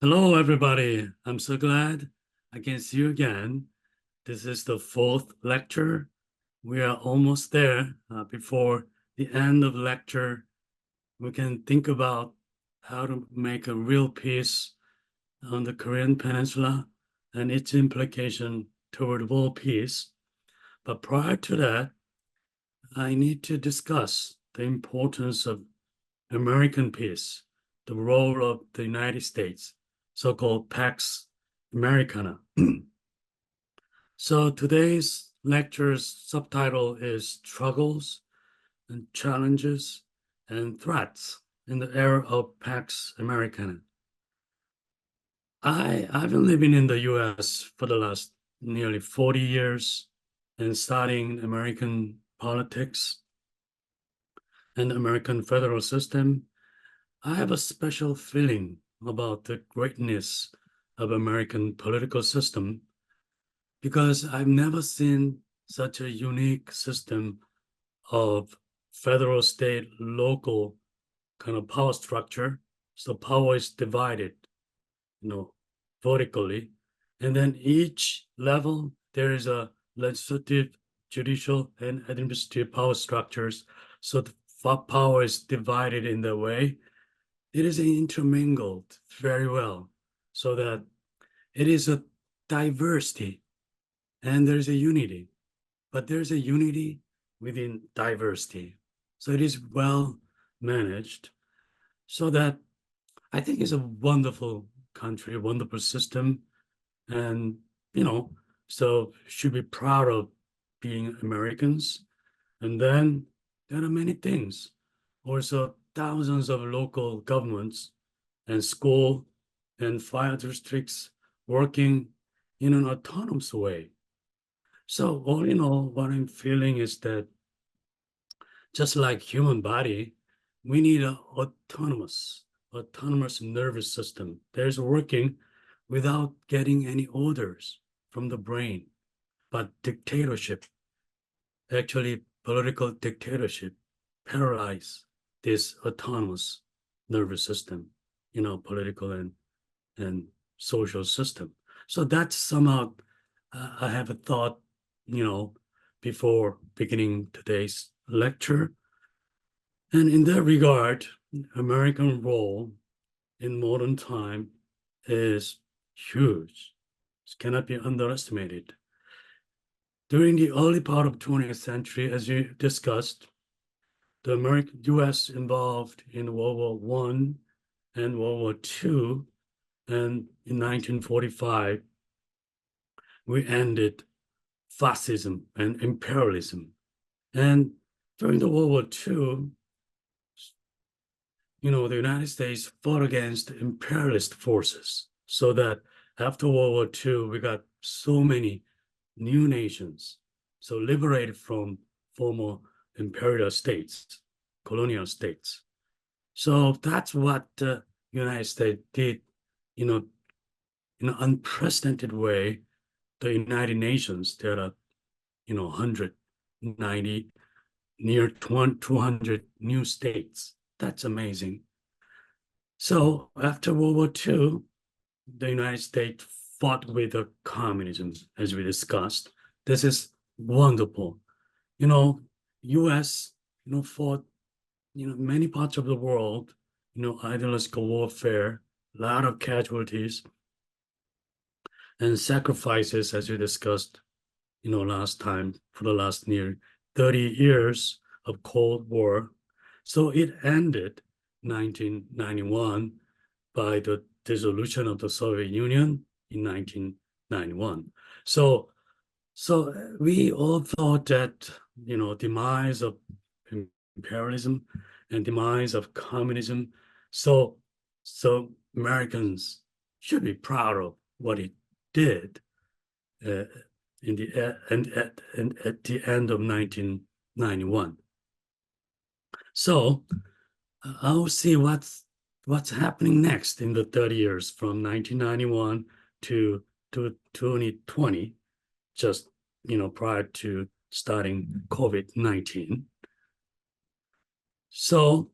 Hello, everybody. I'm so glad I can see you again. This is the fourth lecture. We are almost there. Before the end of the lecture, we can think about how to make a real peace on the Korean Peninsula and its implication toward world peace. But prior to that, I need to discuss the importance of American peace, the role of the United States, so-called Pax Americana. So today's lecture's subtitle is Struggles and Challenges and Threats in the Era of Pax Americana. I've been living in the US for the last nearly 40 years and studying American politics and American federal system. I have a special feeling about the greatness of American political system because I've never seen such a unique system of federal, state, local kind of power structure. So power is divided, you know, vertically. And then each level, there is a legislative, judicial, and administrative power structures. So the power is divided in the way. It is intermingled very well so that it is a diversity and there's a unity, but there's a unity within diversity. So it is well managed so that I think it's a wonderful country, a wonderful system. And, so should be proud of being Americans. And then there are many things. Also, thousands of local governments and school and fire districts working in an autonomous way. So all in all, what I'm feeling is that just like human body, we need an autonomous nervous system that is working without getting any orders from the brain. But dictatorship, actually political dictatorship, paralyze this autonomous nervous system, political and social system. So that's somehow I have a thought, before beginning today's lecture. And in that regard, American role in modern time is huge. It cannot be underestimated. During the early part of 20th century, as you discussed, the U.S. involved in World War One and World War II, and in 1945, we ended fascism and imperialism. And during the World War II, the United States fought against imperialist forces, so that after World War II, we got so many new nations, so liberated from former imperial states, colonial states. So that's what the United States did, in an unprecedented way. The United Nations, there are, 190, near 200 new states. That's amazing. So after World War II, the United States fought with the communism, as we discussed. This is wonderful. U.S., fought, many parts of the world, ideological warfare, a lot of casualties and sacrifices, as we discussed, last time, for the last near 30 years of Cold War. So it ended 1991 by the dissolution of the Soviet Union in 1991. So we all thought that, demise of imperialism and demise of communism. So Americans should be proud of what it did in the and at the end of 1991. So I'll see what's happening next in the 30 years from 1991 to 2020, just prior to starting COVID-19. So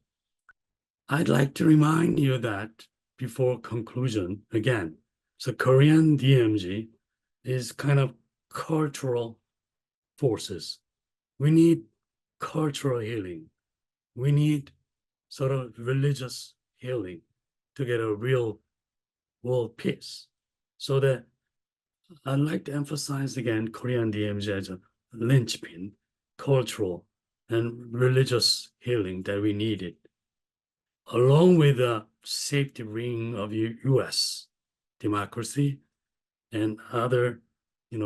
I'd like to remind you that before conclusion again. So Korean DMZ is kind of cultural forces. We need cultural healing. We need sort of religious healing to get a real world peace. So that I'd like to emphasize again Korean DMZ as a linchpin, cultural and religious healing that we needed, along with the safety ring of US democracy and other,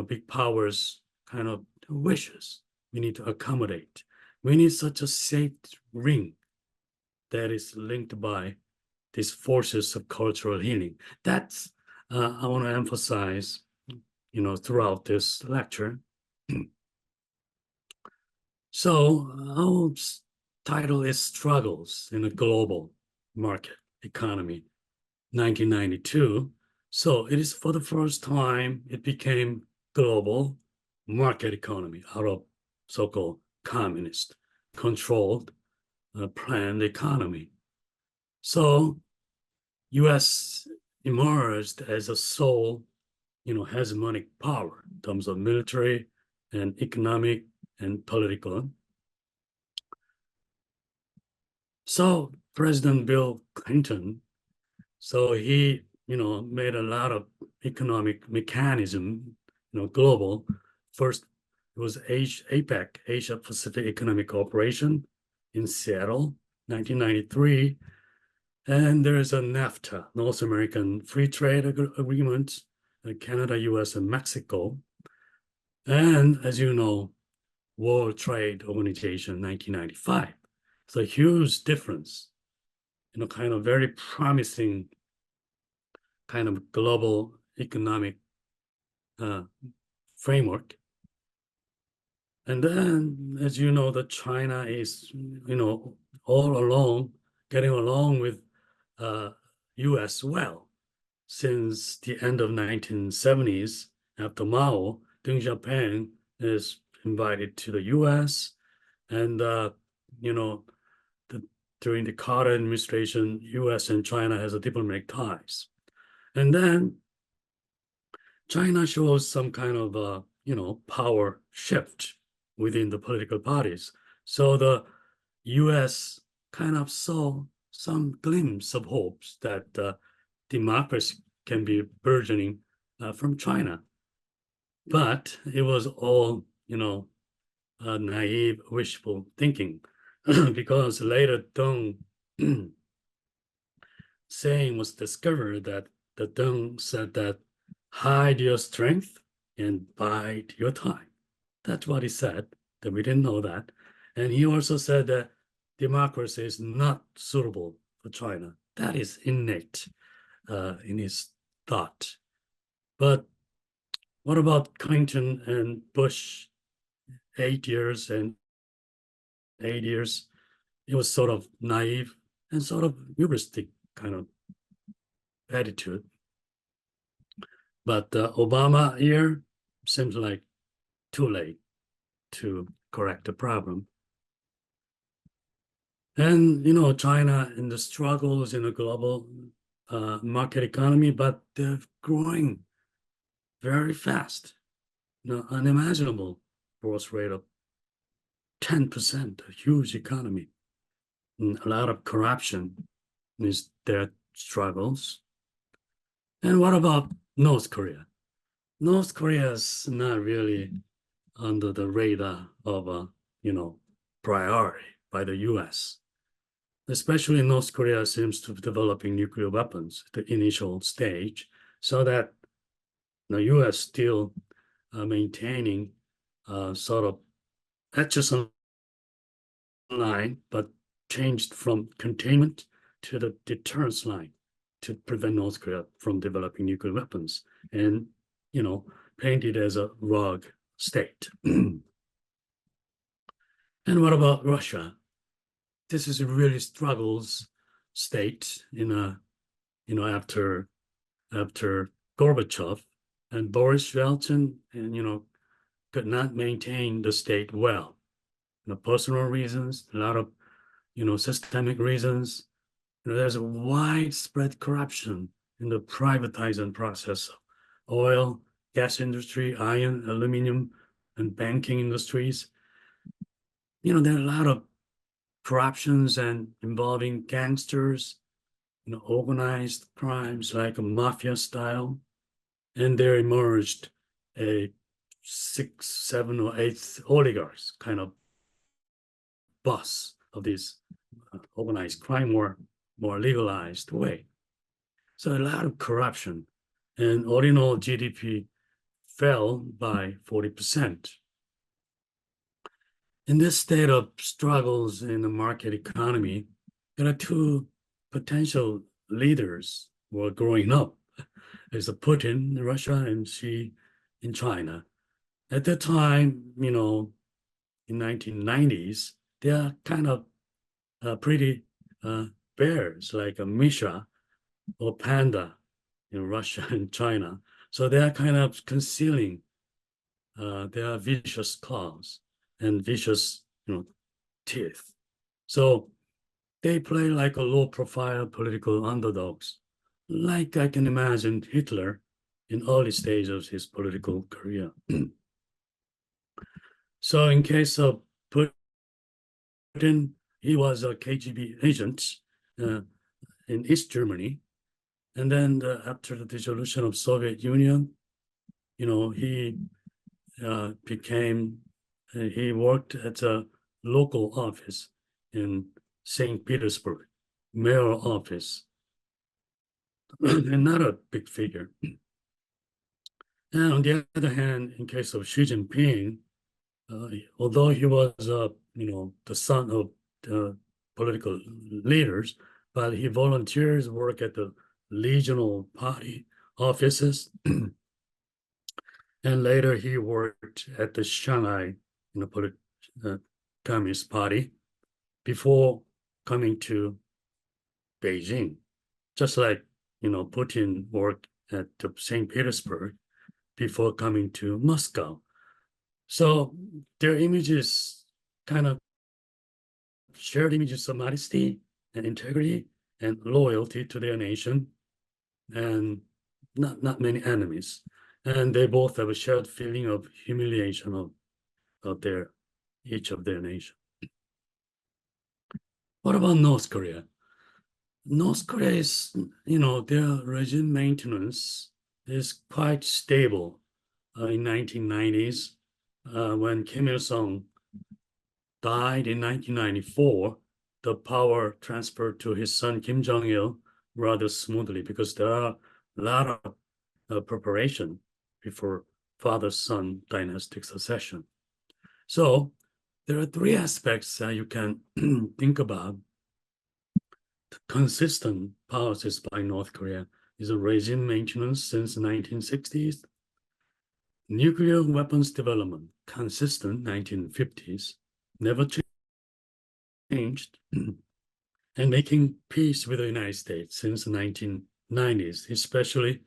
big powers kind of wishes we need to accommodate. We need such a safe ring that is linked by these forces of cultural healing. That's I want to emphasize, throughout this lecture. So our title is Struggles in a Global Market Economy, 1992. So it is for the first time it became global market economy out of so-called communist controlled planned economy. So US emerged as a sole, hegemonic power in terms of military and economic and political. So President Bill Clinton, so he, made a lot of economic mechanism, global. First, it was APEC, Asia Pacific Economic Cooperation in Seattle, 1993. And there is a NAFTA, North American Free Trade Agreement, Canada, US, and Mexico. And as you know, World Trade Organization, 1995. It's a huge difference, kind of very promising kind of global economic framework. And then, as you know, that China is, all along getting along with US well since the end of 1970s. After Mao, Deng Xiaoping is invited to the US, and during the Carter administration, US and China has a diplomatic ties. And then China shows some kind of power shift within the political parties. So the US kind of saw some glimpse of hopes that democracy can be burgeoning from China. But it was all, naive, wishful thinking, because later Deng saying was discovered that the Deng said that hide your strength and bide your time. That's what he said, that we didn't know that. And he also said that democracy is not suitable for China. That is innate in his thought. But what about Clinton and Bush, 8 years and 8 years? It was sort of naive and sort of hubristic kind of attitude. But Obama year seems like too late to correct the problem. And, China in the struggles in a global market economy, but they're growing very fast, unimaginable growth rate of 10%, a huge economy. And a lot of corruption is their struggles. And what about North Korea? North Korea is not really under the radar of priority by the US. Especially North Korea seems to be developing nuclear weapons at the initial stage, so that the US still maintaining sort of adjacent line, but changed from containment to the deterrence line to prevent North Korea from developing nuclear weapons, and painted as a rogue state. And what about Russia? This is a really struggles state after Gorbachev, and Boris Yeltsin, and could not maintain the state well. Personal reasons, a lot of systemic reasons, there's a widespread corruption in the privatizing process of oil, gas industry, iron, aluminum, and banking industries. There are a lot of corruptions and involving gangsters, organized crimes like a mafia style. And there emerged a 6, 7, or 8 oligarchs kind of boss of this organized crime more legalized way. So a lot of corruption, and ordinal GDP fell by 40%. In this state of struggles in the market economy, there are two potential leaders who are growing up. There's Putin in Russia and Xi in China. At that time, in 1990s, they are kind of pretty bears, like a Misha or Panda in Russia and China. So they are kind of concealing their vicious claws and vicious, teeth. So they play like a low-profile political underdogs, like I can imagine Hitler in early stages of his political career. So in case of Putin, he was a KGB agent uh, in East Germany. And then after the dissolution of Soviet Union, he he worked at a local office in St. Petersburg, mayor office, and not a big figure. And on the other hand, in case of Xi Jinping, although he was, the son of political leaders, but he volunteers work at the regional party offices. And later he worked at the Shanghai Communist Party before coming to Beijing. Just like, Putin worked at St. Petersburg before coming to Moscow. So their images kind of shared images of modesty and integrity and loyalty to their nation, and not many enemies. And they both have a shared feeling of humiliation of each of their nation. What about North Korea? North Korea is, their regime maintenance is quite stable in 1990s. When Kim Il-sung died in 1994, the power transferred to his son Kim Jong-il rather smoothly, because there are a lot of preparation before father-son dynastic succession. So there are 3 aspects you can think about. The consistent policies by North Korea is a regime maintenance since the 1960s, nuclear weapons development, consistent 1950s, never changed, and making peace with the United States since the 1990s, especially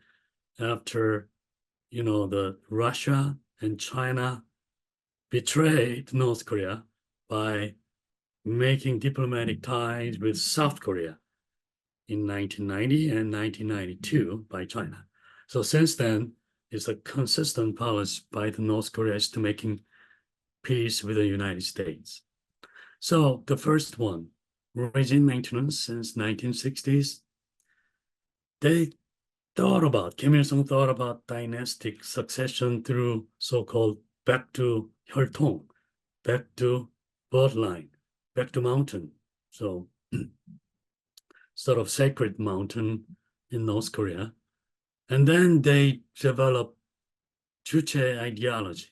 after, the Russia and China betrayed North Korea by making diplomatic ties with South Korea in 1990 and 1992 by China. So since then, it's a consistent policy by the North Korea to making peace with the United States. So the first one, regime maintenance since 1960s, Kim Il-sung thought about dynastic succession through so-called back to 혈통, back to bloodline, back to mountain. So sort of sacred mountain in North Korea. And then they developed Juche ideology.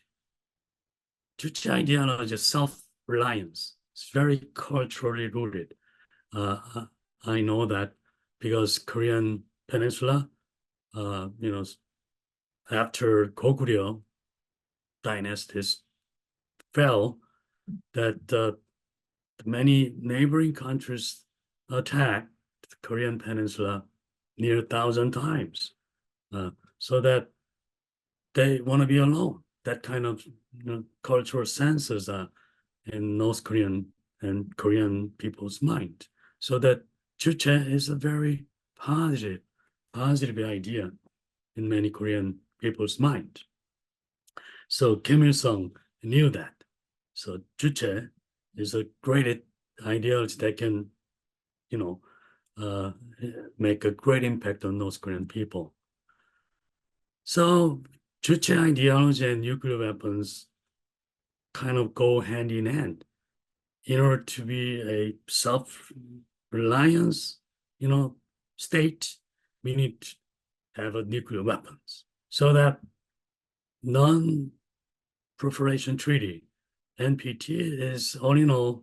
Juche ideology is self-reliance. It's very culturally rooted. I know that because Korean Peninsula, after Goguryeo dynasties fell, that many neighboring countries attacked the Korean Peninsula near 1,000 times, so that they want to be alone. That kind of cultural senses are in North Korean and Korean people's mind, so that Juche is a very positive, positive idea in many Korean people's mind. So Kim Il-sung knew that. So Juche is a great ideology that can, you know, uh, make a great impact on North Korean people. So Juche ideology and nuclear weapons kind of go hand in hand. In order to be a self-reliance, state, we need to have a nuclear weapons so that non-proliferation treaty, NPT, is only known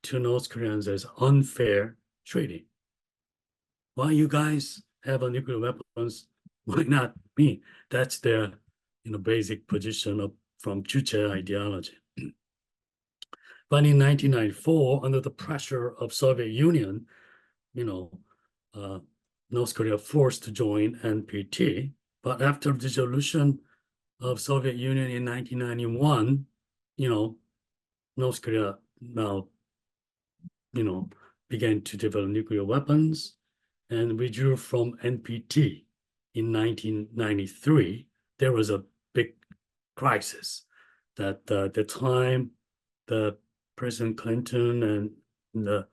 to North Koreans as unfair treaty. Why you guys have a nuclear weapons? Why not me? That's their basic position from Juche ideology. But in 1994, under the pressure of Soviet Union, uh, North Korea forced to join NPT. But after dissolution of Soviet Union in 1991, North Korea now, began to develop nuclear weapons and withdrew from NPT in 1993. There was a big crisis that at the time, the President Clinton and the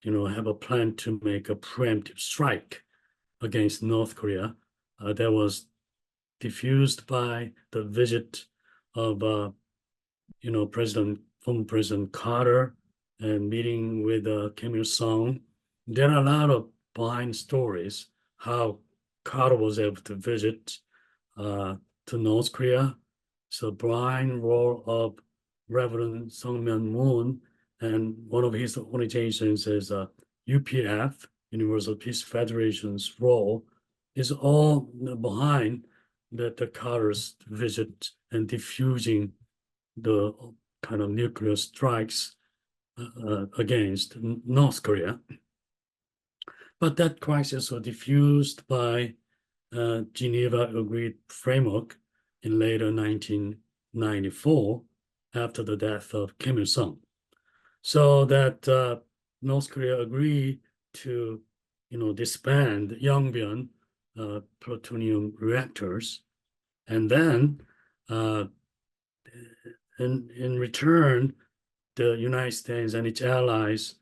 have a plan to make a preemptive strike against North Korea. That was diffused by the visit of former President Carter and meeting with Kim Il-sung. There are a lot of behind stories how Carter was able to visit to North Korea. So behind role of Reverend Sung Moon, and one of his organizations is UPF, Universal Peace Federation's role, is all behind the Carter's visit and diffusing the kind of nuclear strikes against North Korea. But that crisis was diffused by Geneva Agreed Framework in later 1994 after the death of Kim Il-sung. So that North Korea agreed to, disband Yongbyon plutonium reactors, and then in return, the United States and its allies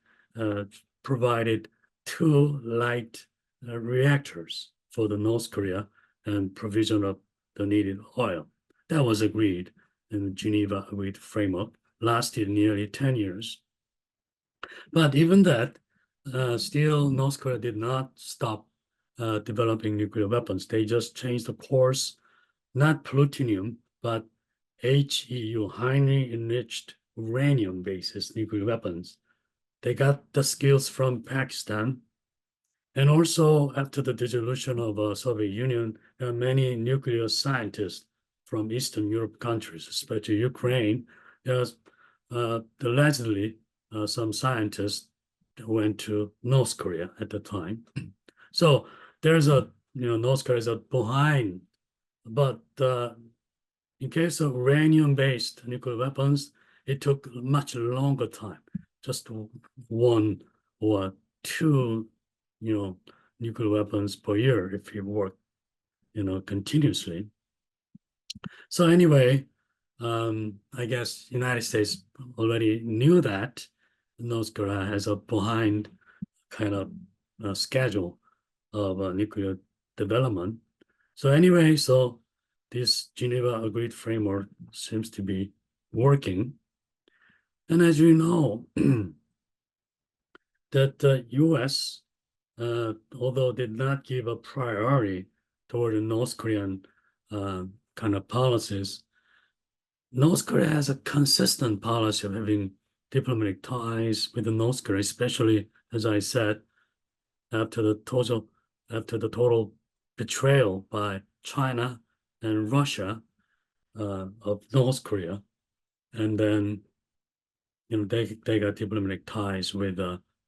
provided 2 light reactors for the North Korea and provision of the needed oil. That was agreed in the Geneva Agreed Framework, lasted nearly 10 years. But even that, still North Korea did not stop developing nuclear weapons. They just changed the course, not plutonium, but HEU, highly enriched uranium-based nuclear weapons. They got the skills from Pakistan. And also, after the dissolution of the Soviet Union, there are many nuclear scientists from Eastern Europe countries, especially Ukraine. There's allegedly some scientists went to North Korea at the time. So there's North Korea is behind. But in case of uranium-based nuclear weapons, it took much longer time, just 1 or 2, nuclear weapons per year if you work, continuously. So anyway, I guess United States already knew that North Korea has a behind kind of schedule of nuclear development. So anyway, so this Geneva Agreed Framework seems to be working. And as you know, that the US, although did not give a priority toward the North Korean kind of policies, North Korea has a consistent policy of having diplomatic ties with the North Korea, especially, as I said, after the total betrayal by China and Russia of North Korea, and then they got diplomatic ties with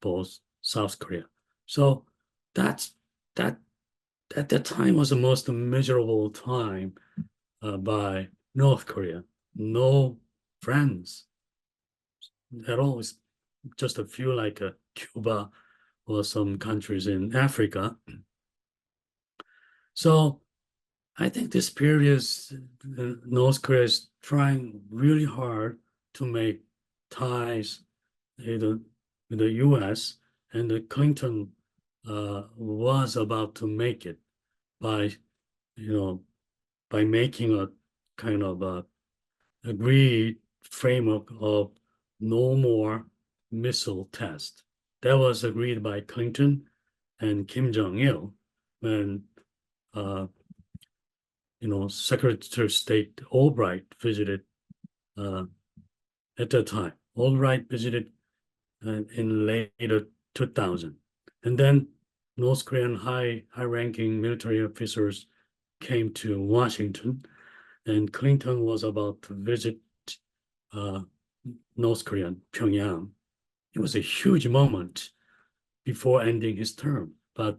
both South Korea. So that at that time was the most miserable time by North Korea. No friends at all. It's just a few like Cuba or some countries in Africa. So I think this period is North Korea is trying really hard to make ties with the U.S. and the Clinton was about to make it by by making a kind of a agreed framework of no more missile test. That was agreed by Clinton and Kim Jong-il when Secretary of State Albright visited uh, at that time. Albright visited in later 2000. And then North Korean high-ranking military officers came to Washington, and Clinton was about to visit uh, North Korea, Pyongyang. It was a huge moment before ending his term. But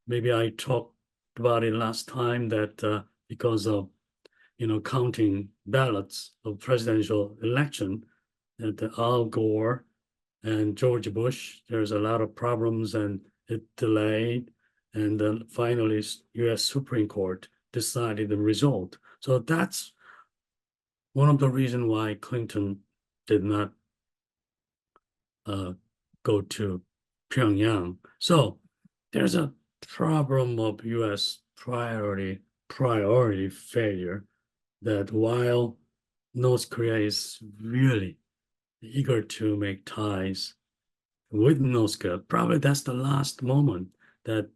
maybe I talked about it last time that because of counting ballots of presidential election, that Al Gore and George Bush, there's a lot of problems and it delayed. And then finally, U.S. Supreme Court decided the result. So that's one of the reasons why Clinton did not go to Pyongyang. So there's a problem of U.S. priority failure, that while North Korea is really eager to make ties with North Korea, probably that's the last moment that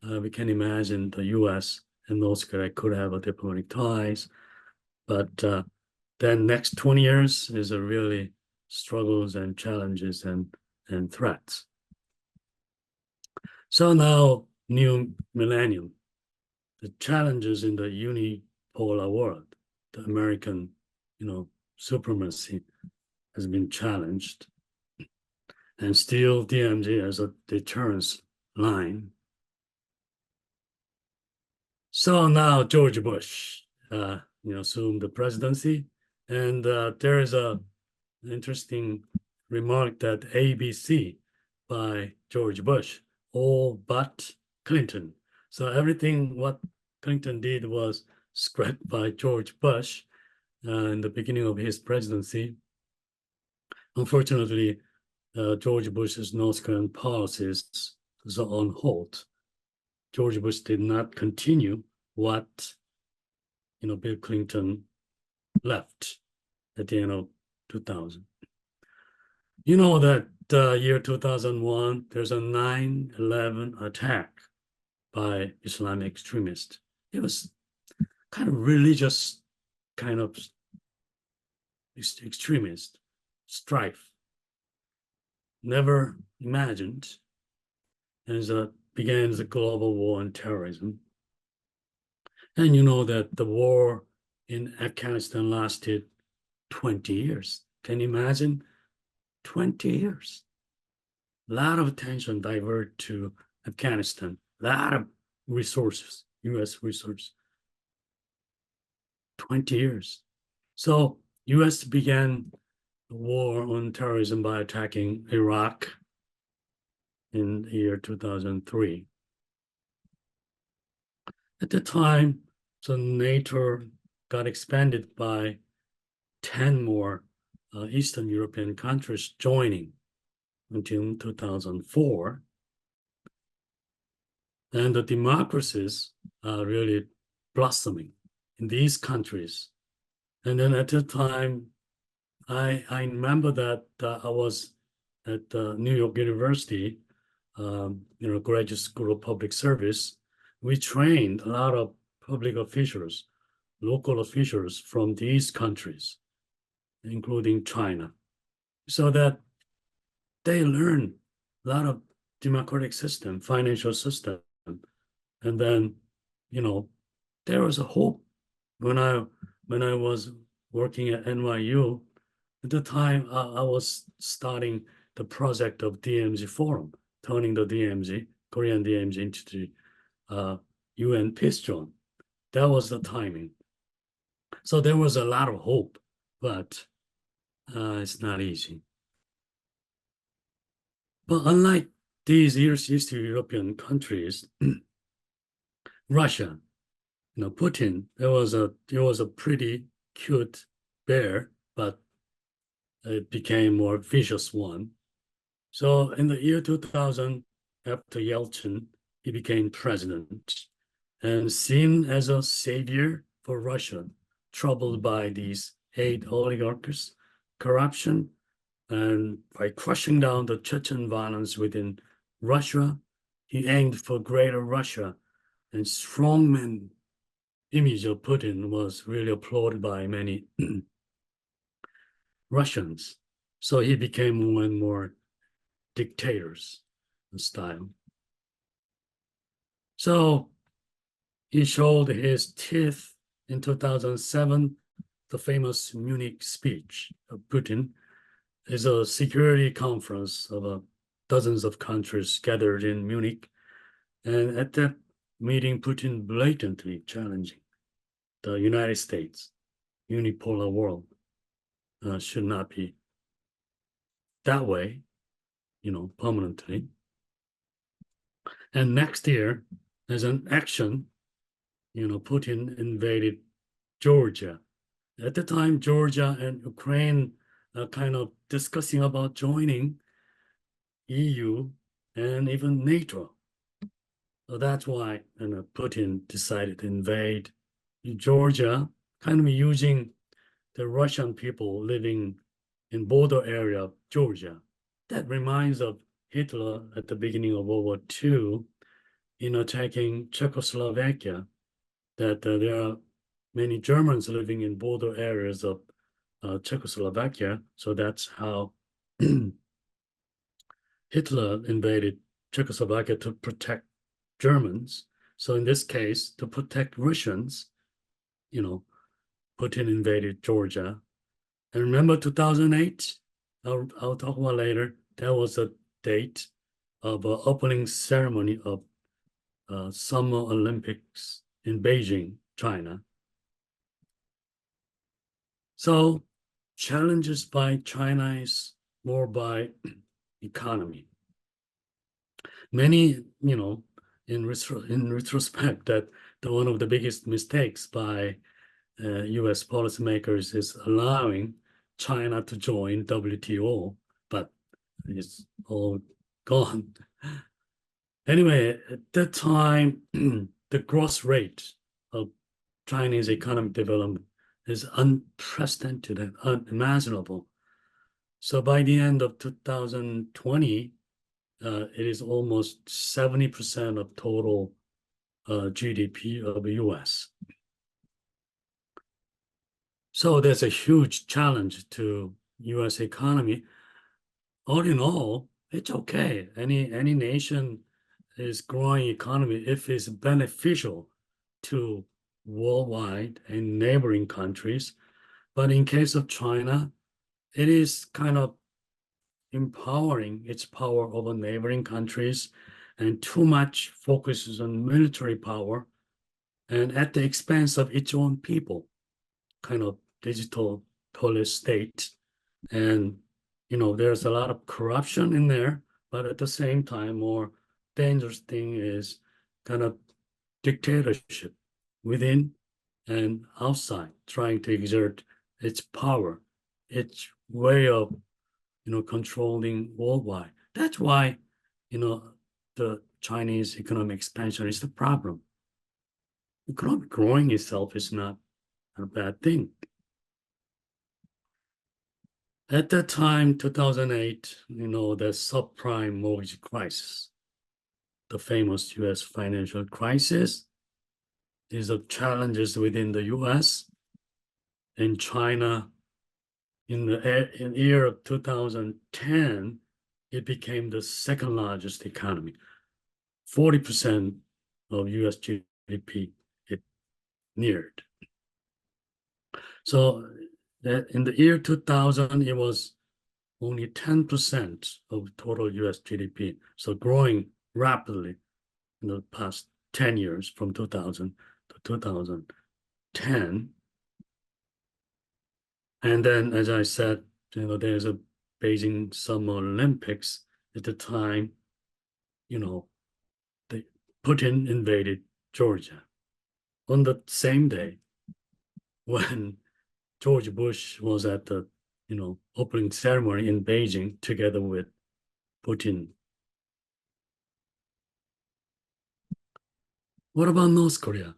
we can imagine the U.S. and North Korea could have a diplomatic ties. But then next 20 years is a really struggles and challenges and threats. So now, new millennium, the challenges in the unipolar world, the American, supremacy has been challenged, and still DMZ as a deterrence line. So now George Bush, assumed the presidency, and there is an interesting remark that ABC by George Bush, all but Clinton. So everything what Clinton did was scrapped by George Bush in the beginning of his presidency. Unfortunately, George Bush's North Korean policies was on hold. George Bush did not continue what Bill Clinton left at the end of 2000. You know that year 2001, there's a 9/11 attack by Islamic extremists. It was kind of religious, kind of extremist strife. Never imagined, as began the global war on terrorism. And you know that the war in Afghanistan lasted 20 years. Can you imagine? 20 years. A lot of attention diverted to Afghanistan. A lot of resources, U.S. resources. 20 years. So U.S. began the war on terrorism by attacking Iraq in the year 2003. At the time, so NATO got expanded by 10 more Eastern European countries joining until 2004. And the democracies are really blossoming in these countries. And then at the time, I remember that I was at New York University, graduate school of public service. We trained a lot of public officials, local officials from these countries, including China, so that they learn a lot of democratic system, financial system. And then, there was a hope when I was working at NYU. At the time, I was starting the project of DMZ Forum, turning the DMZ, Korean DMZ, into the UN Peace Zone. That was the timing. So there was a lot of hope, but it's not easy. But unlike these Eastern European countries, Russia, Putin, it was a pretty cute bear, but it became more vicious one. So in the year 2000, after Yeltsin, he became president and seen as a savior for Russia, troubled by these eight oligarchs, corruption, and by crushing down the Chechen violence within Russia, he aimed for greater Russia, and strongman image of Putin was really applauded by many Russians. So he became more and more dictators style. So he showed his teeth in 2007. The famous Munich speech of Putin is a security conference of dozens of countries gathered in Munich. And at that meeting, Putin blatantly challenging the United States, unipolar world should not be that way, permanently. And next year, as an action, Putin invaded Georgia. At the time, Georgia and Ukraine are kind of discussing about joining EU and even NATO. So that's why Putin decided to invade Georgia, kind of using the Russian people living in border area of Georgia. That reminds of Hitler at the beginning of World War II in attacking Czechoslovakia, that there are many Germans living in border areas of Czechoslovakia. So that's how Hitler invaded Czechoslovakia to protect Germans. So in this case, to protect Russians, Putin invaded Georgia. And remember 2008? I'll talk about later. That was a date of an opening ceremony of Summer Olympics in Beijing, China. So challenges by China is more by economy. Many, in retrospect, that one of the biggest mistakes by US policymakers is allowing China to join WTO, but it's all gone. Anyway, at that time, the growth rate of Chinese economic development is unprecedented and unimaginable. So by the end of 2020, it is almost 70% of total GDP of the US. So there's a huge challenge to US economy. All in all, it's okay. Any nation is growing economy if it's beneficial to worldwide and neighboring countries. But in case of China, it is kind of empowering its power over neighboring countries, and too much focuses on military power and at the expense of its own people, kind of digital police state. And, there's a lot of corruption in there, but at the same time, more dangerous thing is kind of dictatorship within and outside, trying to exert its power, its way of, controlling worldwide. That's why, the Chinese economic expansion is the problem. Economic growing itself is not a bad thing. At that time, 2008, the subprime mortgage crisis, the famous US financial crisis, these are challenges within the US and China. In the year of 2010, it became the second largest economy. 40% of US GDP it neared. So that in the year 2000, it was only 10% of total US GDP. So growing rapidly in the past 10 years from 2000 to 2010. And then, as I said, there's a Beijing Summer Olympics at the time. Putin invaded Georgia on the same day when George Bush was at the, opening ceremony in Beijing together with Putin. What about North Korea?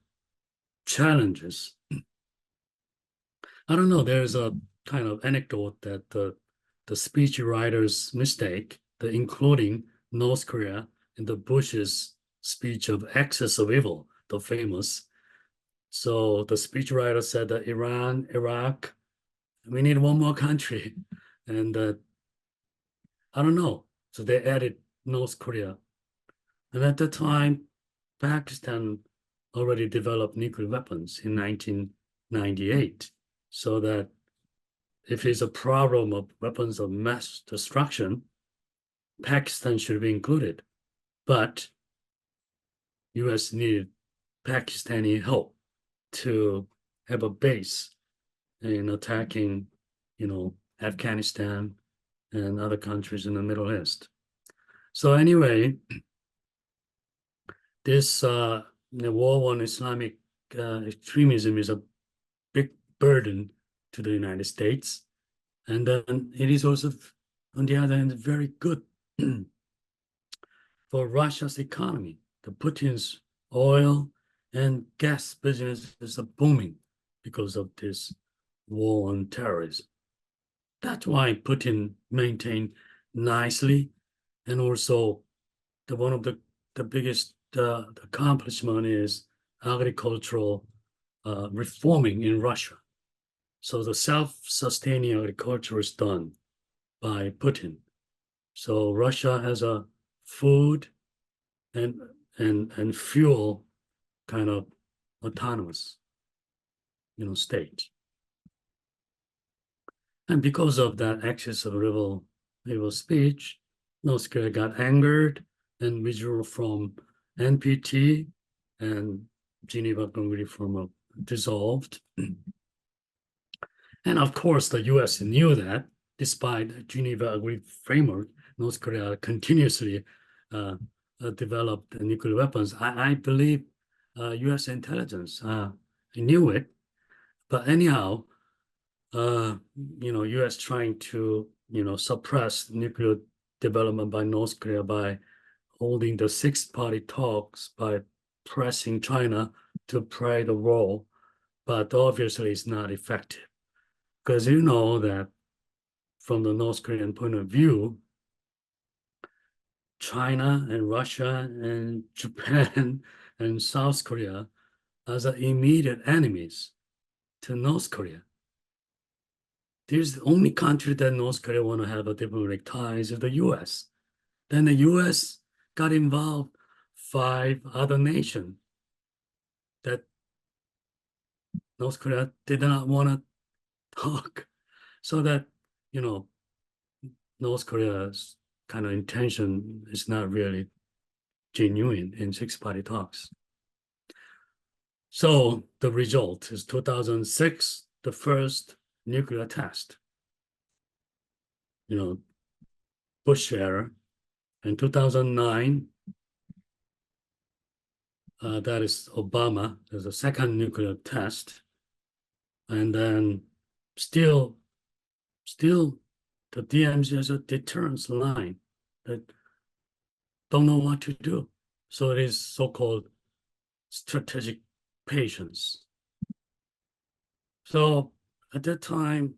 Challenges. I don't know. There's a kind of anecdote that the speech writer's mistake, the including North Korea in the Bush's speech of Axis of Evil, the famous. So the speechwriter said that Iran, Iraq, we need one more country. And I don't know. So they added North Korea. And at the time, Pakistan already developed nuclear weapons in 1998. So that if it's a problem of weapons of mass destruction, Pakistan should be included. But US needed Pakistani help to have a base in attacking, Afghanistan and other countries in the Middle East. So anyway, this war on Islamic extremism is a big burden to the United States. And then it is also, on the other hand, very good for Russia's economy. The Putin's oil and gas businesses are booming because of this war on terrorism. That's why Putin maintained nicely, and also one of the biggest accomplishment is agricultural reforming in Russia. So the self-sustaining agriculture is done by Putin. So Russia has a food and fuel kind of autonomous, state. And because of that excess of evil speech, North Korea got angered and withdrew from NPT, and Geneva Convention reform dissolved. And of course, the US knew that despite the Geneva Agreement framework, North Korea continuously developed nuclear weapons. I believe US intelligence knew it. But anyhow, US trying to, suppress nuclear development by North Korea by holding the six-party talks, by pressing China to play the role, but obviously it's not effective. Because you know that from the North Korean point of view, China and Russia and Japan and South Korea as immediate enemies to North Korea. There's the only country that North Korea want to have a diplomatic ties is the US. Then the US got involved 5 other nations that North Korea did not want to talk. So that, North Korea's kind of intention is not really genuine in six-party talks. So the result is 2006, the first nuclear test. Bush era. In 2009, that is Obama. There's a second nuclear test. And then still the DMZ has a deterrence line that don't know what to do. So it is so-called strategic patience. So at that time,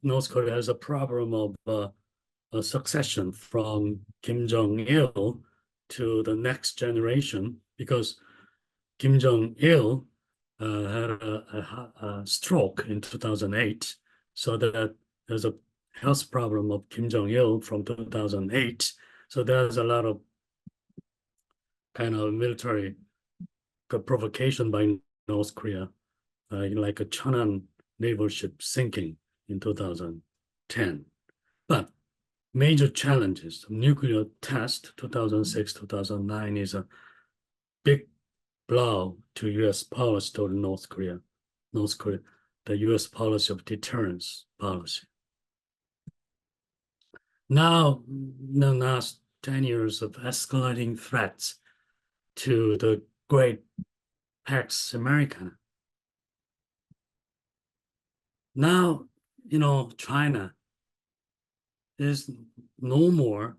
North Korea has a problem of a succession from Kim Jong-il to the next generation, because Kim Jong-il had a stroke in 2008, so that there's a health problem of Kim Jong-il from 2008. So there's a lot of kind of military provocation by North Korea, like a Cheonan naval ship sinking in 2010. But major challenges, nuclear test 2006, 2009 is a big blow to US policy toward North Korea, the US policy of deterrence policy. Now 10 years of escalating threats to the great Pax Americana. Now, China is no more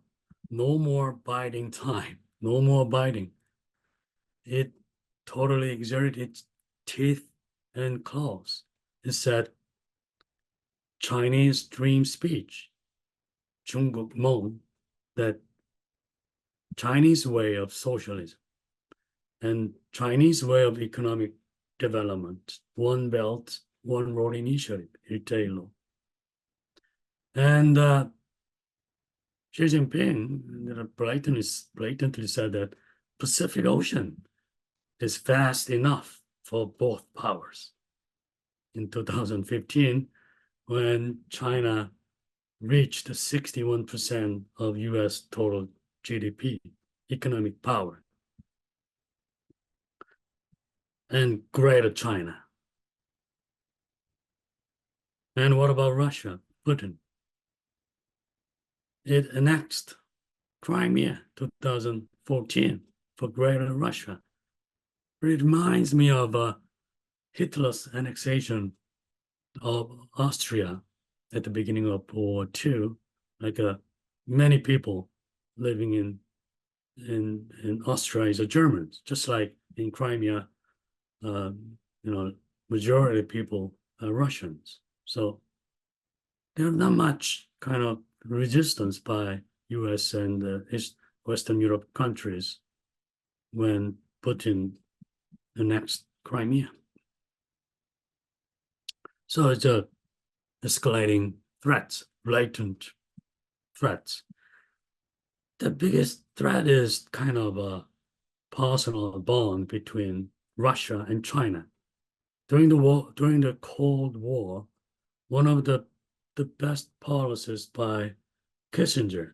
biding time, no more biding. It totally exerted its teeth and claws. It said Chinese dream speech, 중국夢, that Chinese way of socialism and Chinese way of economic development, one belt, one road initiative, 일대일로. And Xi Jinping blatantly said that Pacific Ocean is vast enough for both powers. In 2015, when China reached 61% of US total GDP, economic power, and Greater China. And what about Russia, Putin? It annexed Crimea 2014 for Greater Russia. It reminds me of Hitler's annexation of Austria at the beginning of World War II. Like many people living in Austria is Germans, just like in Crimea, majority of people are Russians. So there's not much kind of resistance by US and Western Europe countries when Putin annexed Crimea. So it's escalating threats, blatant threats. The biggest threat is kind of a personal bond between Russia and China. During the Cold War, one of the best policies by Kissinger,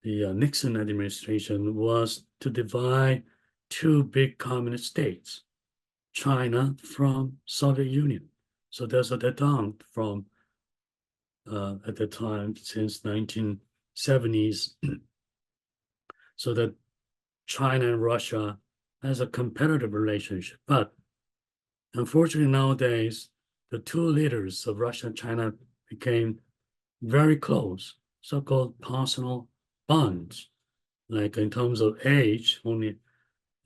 the Nixon administration, was to divide two big communist states, China from Soviet Union. So there's a down from at the time since 1970s, so that China and Russia has a competitive relationship. But unfortunately nowadays, the two leaders of Russia and China became very close, so-called personal bonds, like in terms of age, only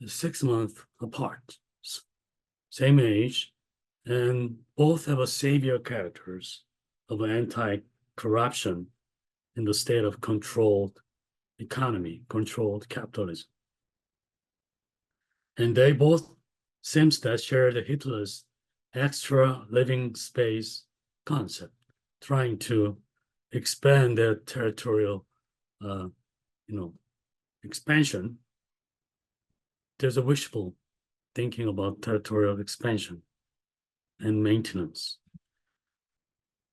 6 months apart, same age, and both have a savior characters of anti-corruption in the state of controlled economy, controlled capitalism. And they both seems that share the Hitler's extra living space concept, trying to expand their territorial, expansion. There's a wishful thinking about territorial expansion and maintenance.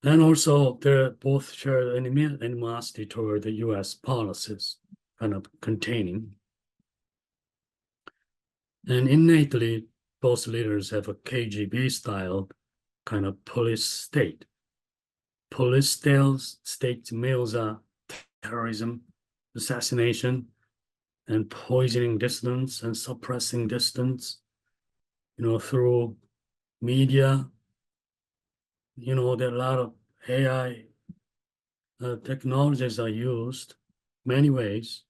And also, they both share animosity toward the US policies, kind of containing. And innately, both leaders have a KGB-style kind of police state. Police-style state meals are terrorism, assassination, and poisoning dissidents and suppressing dissidents, through media. There are a lot of AI technologies are used, many ways,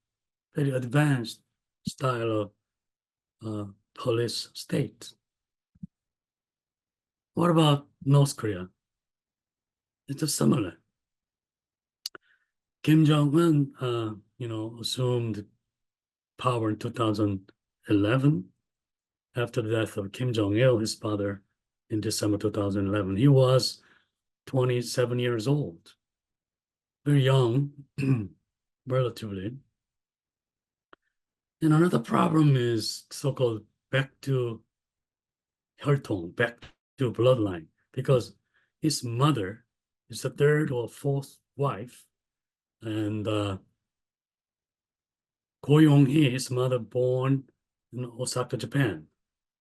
very advanced style of police state. What about North Korea? It's similar. Kim Jong-un, assumed power in 2011 after the death of Kim Jong-il, his father, in December 2011. He was 27 years old, very young, relatively. And another problem is so-called back to 혈통, back to bloodline, because his mother is the third or fourth wife, and Go Yong-hee, his mother, born in Osaka, Japan,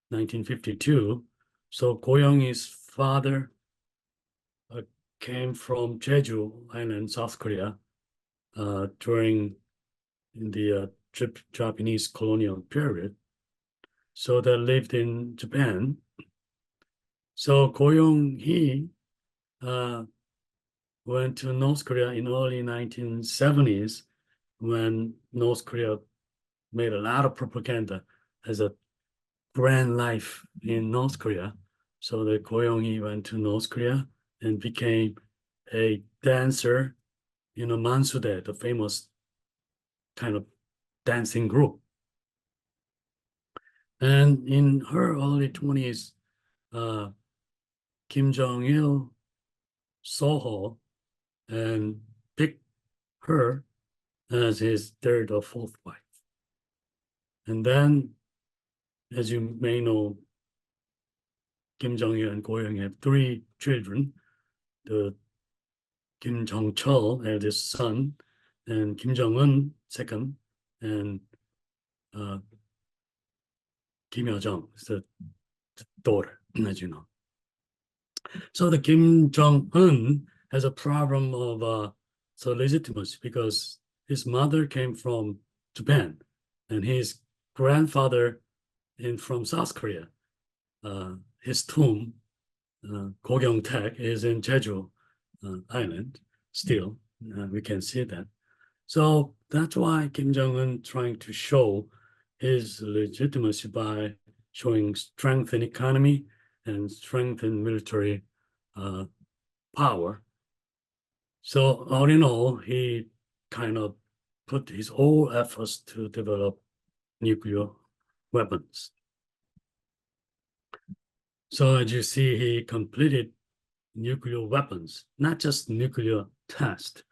1952. So Go Yong-hee's father came from Jeju Island, South Korea, during in the Japanese colonial period. So they lived in Japan. So Go Young-hee went to North Korea in early 1970s when North Korea made a lot of propaganda as a grand life in North Korea. So the Go Young-hee went to North Korea and became a dancer in a Mansudae, the famous kind of dancing group. And in her early 20s, Kim Jong-il saw her and picked her as his third or fourth wife. And then, as you may know, Kim Jong-il and Go Young have three children. The Kim Jong-chul, eldest son, and Kim Jong-un, second, and Kim Yo-jong is the daughter, as you know. So the Kim Jong-un has a problem of legitimacy because his mother came from Japan and his grandfather from South Korea. His tomb, Gogyong-taek, is in Jeju Island still. We can see that. So that's why Kim Jong-un trying to show his legitimacy by showing strength in economy and strength in military power. So all in all, he kind of put his whole efforts to develop nuclear weapons. So as you see, he completed nuclear weapons, not just nuclear test.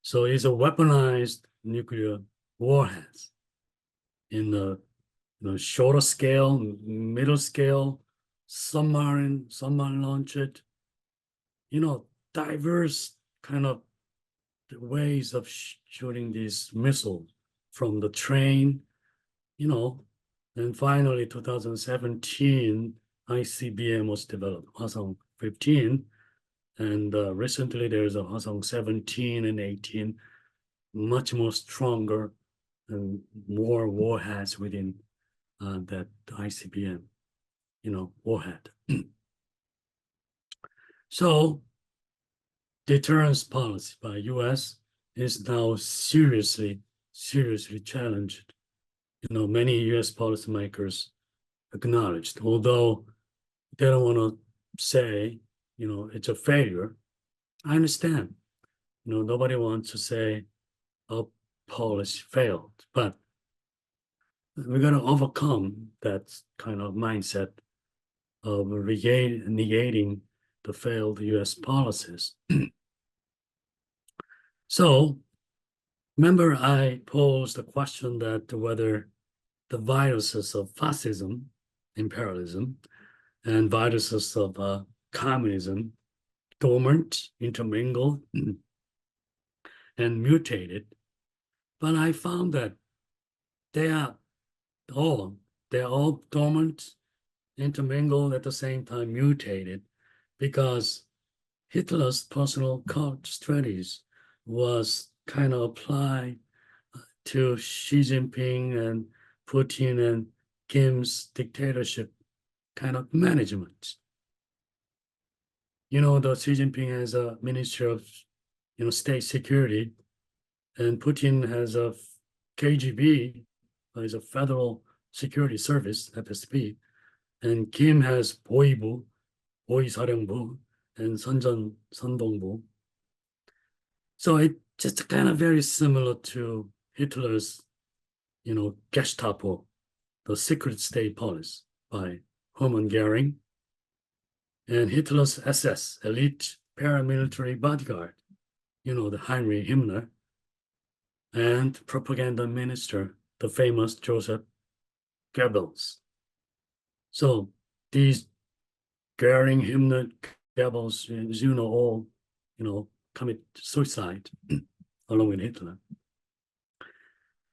So it's a weaponized nuclear warheads in the shorter scale, middle scale, submarine launched, diverse kind of ways of shooting these missiles from the train, and finally 2017, ICBM was developed, Hwasong 15, and recently there's a Hwasong 17 and 18, much more stronger and more warheads within that ICBM, warhead. So deterrence policy by US is now seriously challenged. Many US policymakers acknowledged, although they don't want to say, it's a failure. I understand. Nobody wants to say our policy failed, but we got to overcome that kind of mindset of negating the failed US policies. So remember, I posed the question that whether the viruses of fascism, imperialism, and viruses of communism, dormant, intermingled, and mutated. But I found that they're all dormant, intermingled, at the same time mutated, because Hitler's personal cult strategies was kind of applied to Xi Jinping and Putin and Kim's dictatorship kind of management. The Xi Jinping has a Ministry of State Security, and Putin has a KGB, is a Federal Security Service, FSB, and Kim has 보위부, 보위사령부, and 선동부. So it just kind of very similar to Hitler's, Gestapo, the secret state policy by Hermann Goering, and Hitler's SS, elite paramilitary bodyguard, the Heinrich Himmler, and propaganda minister, the famous Joseph Goebbels. So these Goering, Himmler, Goebbels, all, commit suicide along with Hitler.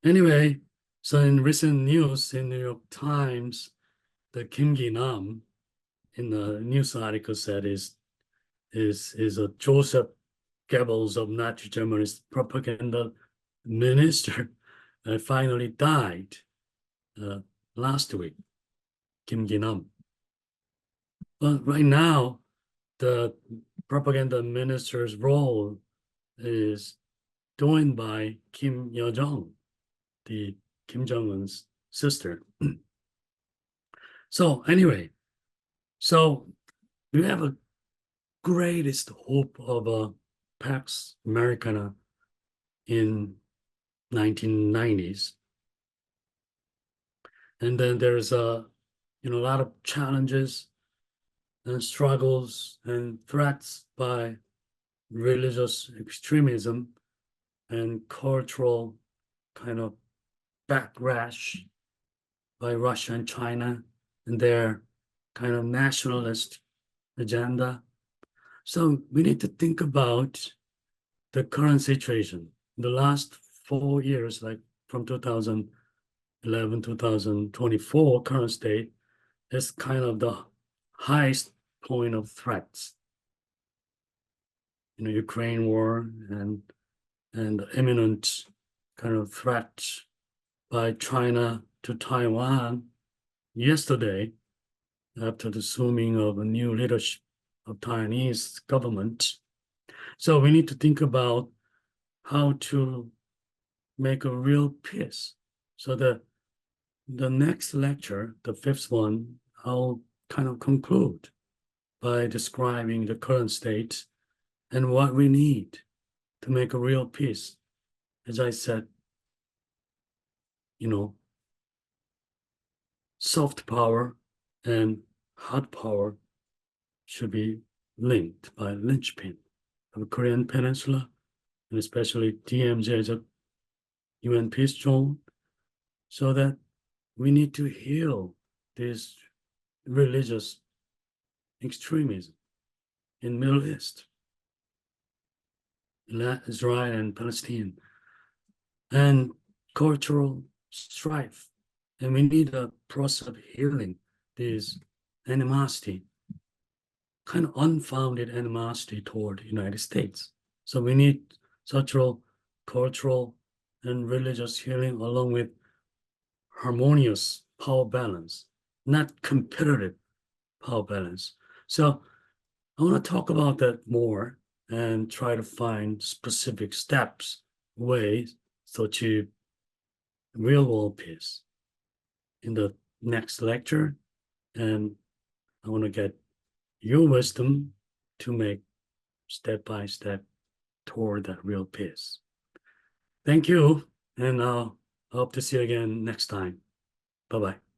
Anyway, so in recent news in New York Times, the Kim Gi-nam in the news article said is a Joseph Goebbels of Nazi Germany's propaganda minister finally died last week, Kim Gi-nam. But right now, the propaganda minister's role is joined by Kim Yo-jong, the Kim Jong-un's sister. So anyway, so we have a greatest hope of a Pax Americana in 1990s. And then there's a lot of challenges and struggles and threats by religious extremism and cultural kind of backlash by Russia and China and their kind of nationalist agenda. So we need to think about the current situation. The last 4 years, like from 2011, 2024, current state is kind of the highest point of threats. Ukraine war and imminent kind of threat by China to Taiwan yesterday after the assuming of a new leadership of Taiwanese government. So we need to think about how to make a real peace. So the next lecture, the fifth one, I'll kind of conclude by describing the current state and what we need to make a real peace. As I said, soft power and hard power should be linked by linchpin of the Korean Peninsula, and especially DMZ as a UN peace zone, so that we need to heal this religious extremism in Middle East, Israel and Palestine, and cultural strife. And we need a process of healing this animosity, kind of unfounded animosity toward the United States. So we need social, cultural, and religious healing along with harmonious power balance, not competitive power balance. So I want to talk about that more and try to find specific steps, ways to achieve real world peace in the next lecture. And I want to get your wisdom to make step by step toward that real peace. Thank you, and I hope to see you again next time. Bye-bye.